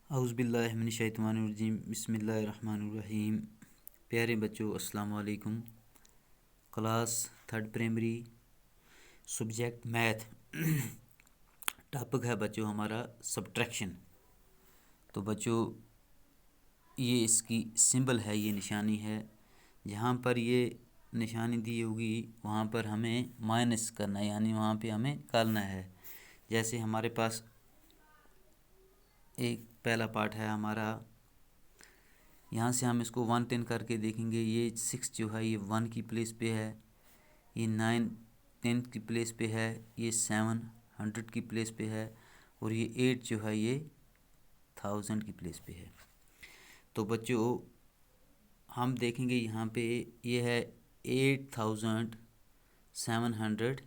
औज़ुबिल्लाहिमिनश्शैतानिर्रजीम बिस्मिल्लाहिर्रहमानिर्रहीम। प्यारे बच्चों, अस्सलाम वालेकुम। Class third primary, subject math. Topic है बच्चों हमारा सब्ट्रैक्शन। तो बच्चों ये इसकी सिंबल है, ये निशानी है। जहाँ पर ये निशानी दी होगी वहाँ पर हमें माइनस करना है, यानी वहाँ पे हमें निकालना है। जैसे हमारे पास एक पहला पार्ट है हमारा, यहाँ से हम इसको 110 करके देखेंगे। ये 6 जो है ये 1 की प्लेस पे है, ये 9 10 की प्लेस पे है, ये 7 100 की प्लेस पे है, और ये 8 जो है ये 1000 की प्लेस पे है। तो बच्चों हम देखेंगे यहाँ पे ये है 8796,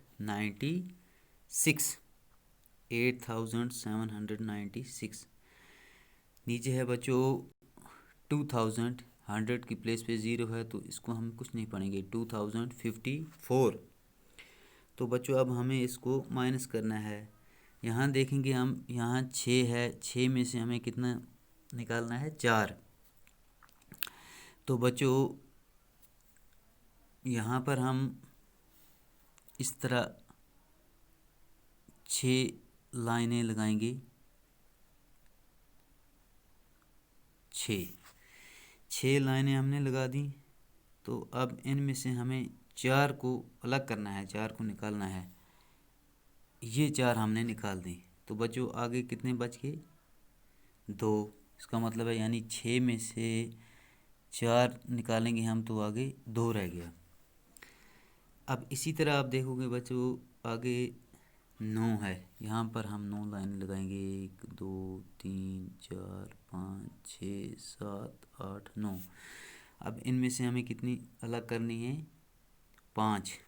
8796। नीचे है बच्चों 2000, 100 की प्लेस पे ज़ीरो है तो इसको हम कुछ नहीं पढ़ेंगे। 2054। तो बच्चों अब हमें इसको माइनस करना है। यहाँ देखेंगे हम, यहाँ 6 है, 6 में से हमें कितना निकालना है? 4। तो बच्चों यहाँ पर हम इस तरह 6 लाइनें लगाएंगे। 6 लाइनें हमने लगा दी। तो अब इनमें से हमें 4 को अलग करना है, 4 को निकालना है। ये 4 हमने निकाल दी। तो बच्चों आगे कितने बच गए? 2। इसका मतलब है यानी 6 में से 4 निकालेंगे हम तो आगे 2 रह गया। अब इसी तरह आप देखोगे बच्चों आगे 9 है, यहाँ पर हम 9 लाइन लगाएंगे। 1 2 3 4 5 6 7 8 9। अब इनमें से हमें कितनी अलग करनी है? 5।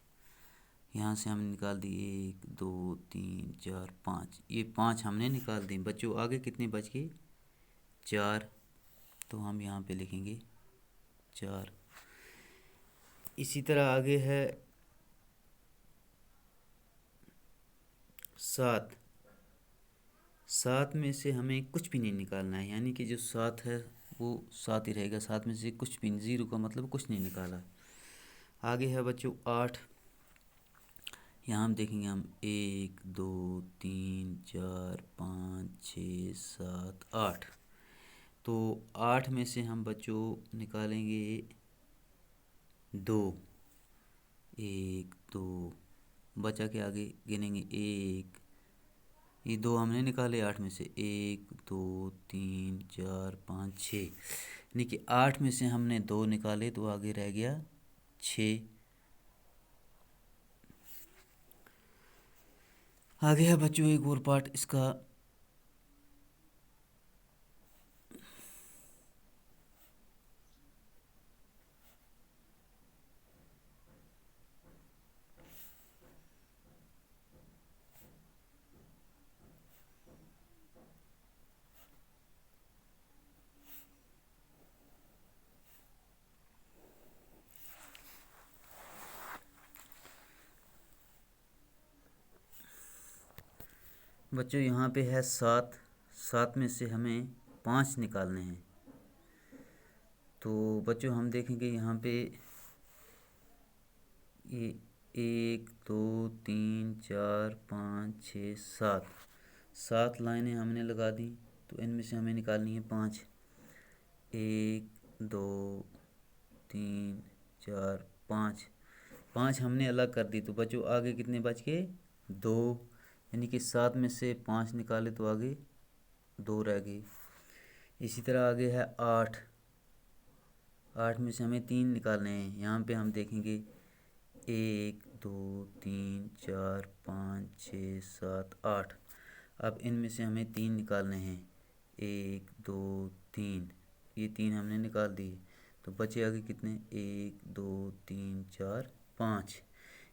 यहाँ से हमने निकाल दी 1 2 3 4 5, ये 5 हमने निकाल दी। बच्चों आगे कितने बच गए? 4। तो हम यहाँ पे लिखेंगे 4। इसी तरह आगे है 7। 7 में से हमें कुछ भी नहीं निकालना है, यानी कि जो 7 है वो 7 ही रहेगा। 7 में से कुछ भी, ज़ीरो का मतलब कुछ नहीं निकाला। आगे है बच्चों 8। यहाँ हम देखेंगे, हम 1 2 3 4 5 6 7 8। तो 8 में से हम बच्चों निकालेंगे 2। 1 2 बचा के आगे गिनेंगे 1, ये 2 हमने निकाले 8 में से। 1 2 3 4 5 6, यानी कि 8 में से हमने 2 निकाले तो आगे रह गया 6। आगे है बच्चों एक और पार्ट इसका। बच्चों यहाँ पे है 7। 7 में से हमें 5 निकालने हैं। तो बच्चों हम देखेंगे यहाँ पे ये 1 2 3 4 5 6 7, 7 लाइनें हमने लगा दी। तो इनमें से हमें निकालनी है 5। 1 2 3 4 5, 5 हमने अलग कर दी। तो बच्चों आगे कितने बच गए? 2, यानी कि 7 में से 5 निकाले तो आगे 2 रह गए। इसी तरह आगे है 8। 8 में से हमें 3 निकालने हैं। यहाँ पे हम देखेंगे 1 2 3 4 5 6 7 8। अब इनमें से हमें 3 निकालने हैं। 1 2 3, ये 3 हमने निकाल दिए। तो बचे आगे कितने? 1 2 3 4 5,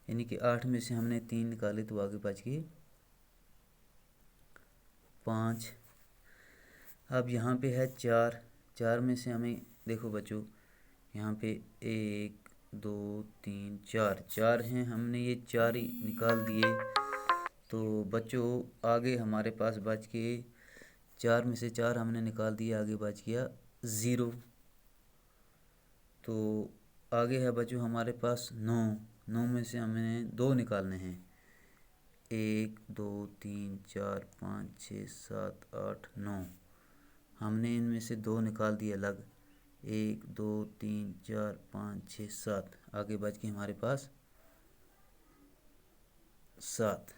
यानी कि 8 में से हमने 3 निकाले तो आगे बच गए 5। अब यहाँ पे है 4। 4 में से हमें देखो बच्चों, यहाँ पे 1 2 3 4, 4 हैं, हमने ये 4 ही निकाल दिए। तो बच्चों आगे हमारे पास बच के 4 में से 4 हमने निकाल दिया, आगे बच गया 0। तो आगे है बच्चों हमारे पास 9। 9 में से हमें 2 निकालने हैं। 1 2 3 4 5 6 7 8 9। हमने इनमें से 2 निकाल दिए अलग। 1 2 3 4 5 6 7, आगे बच गए हमारे पास 7।